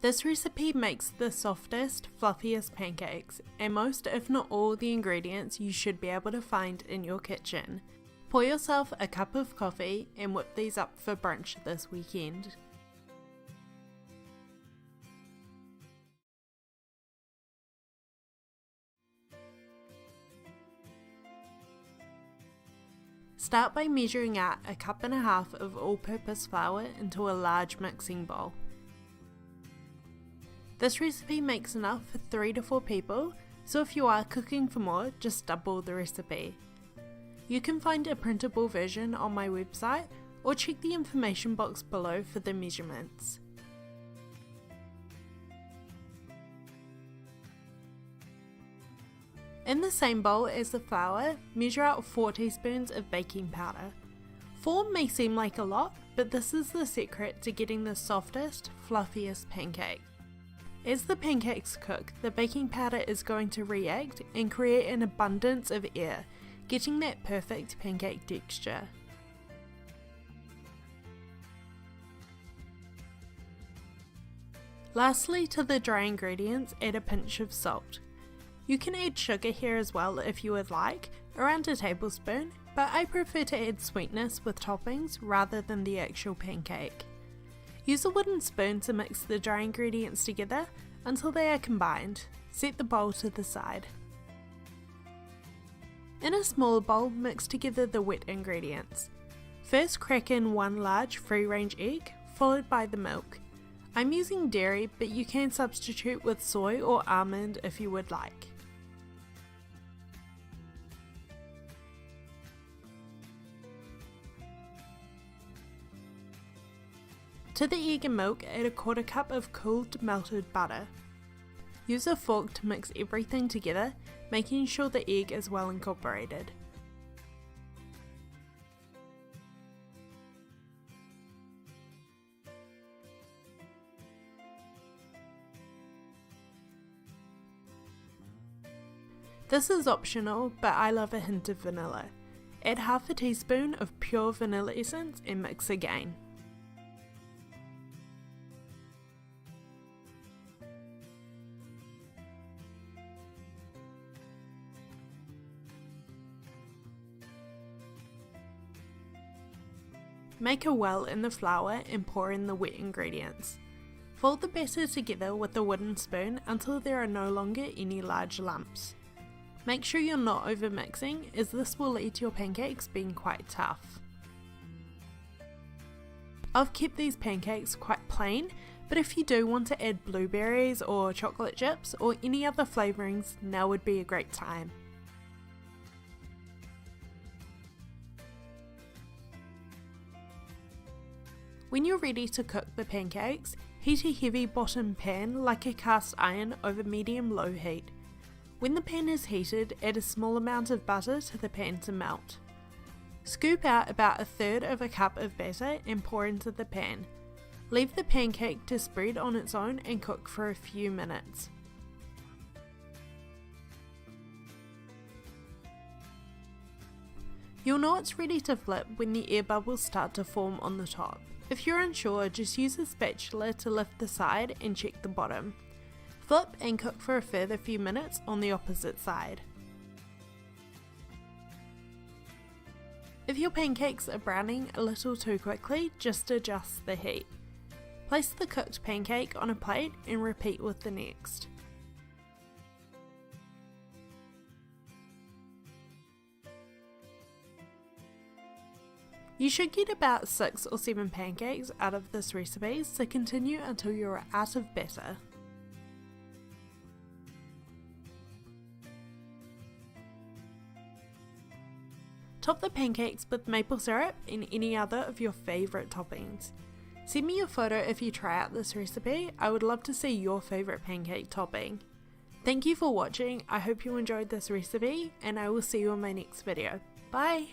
This recipe makes the softest, fluffiest pancakes, and most if not all the ingredients you should be able to find in your kitchen. Pour yourself a cup of coffee and whip these up for brunch this weekend. Start by measuring out a cup and a half of all-purpose flour into a large mixing bowl. This recipe makes enough for 3 to 4 people, so if you are cooking for more, just double the recipe. You can find a printable version on my website or check the information box below for the measurements. In the same bowl as the flour, measure out 4 teaspoons of baking powder. 4 may seem like a lot, but this is the secret to getting the softest, fluffiest pancake. As the pancakes cook, the baking powder is going to react and create an abundance of air, getting that perfect pancake texture. Lastly, to the dry ingredients, add a pinch of salt. You can add sugar here as well if you would like, around a tablespoon, but I prefer to add sweetness with toppings rather than the actual pancake. Use a wooden spoon to mix the dry ingredients together until they are combined. Set the bowl to the side. In a smaller bowl, mix together the wet ingredients. First, crack in 1 large free-range egg, followed by the milk. I'm using dairy, but you can substitute with soy or almond if you would like. To the egg and milk, add a 1/4 cup of cooled melted butter. Use a fork to mix everything together, making sure the egg is well incorporated. This is optional, but I love a hint of vanilla. Add half a teaspoon of pure vanilla essence and mix again. Make a well in the flour and pour in the wet ingredients. Fold the batter together with a wooden spoon until there are no longer any large lumps. Make sure you're not over mixing, as this will lead to your pancakes being quite tough. I've kept these pancakes quite plain, but if you do want to add blueberries or chocolate chips or any other flavourings, now would be a great time. When you're ready to cook the pancakes, heat a heavy bottom pan like a cast iron over medium-low heat. When the pan is heated, add a small amount of butter to the pan to melt. Scoop out about 1/3 of a cup of batter and pour into the pan. Leave the pancake to spread on its own and cook for a few minutes. You'll know it's ready to flip when the air bubbles start to form on the top. If you're unsure, just use a spatula to lift the side and check the bottom. Flip and cook for a further few minutes on the opposite side. If your pancakes are browning a little too quickly, just adjust the heat. Place the cooked pancake on a plate and repeat with the next. You should get about 6 or 7 pancakes out of this recipe, so continue until you're out of batter. Top the pancakes with maple syrup and any other of your favourite toppings. Send me your photo if you try out this recipe. I would love to see your favourite pancake topping. Thank you for watching. I hope you enjoyed this recipe, and I will see you in my next video. Bye!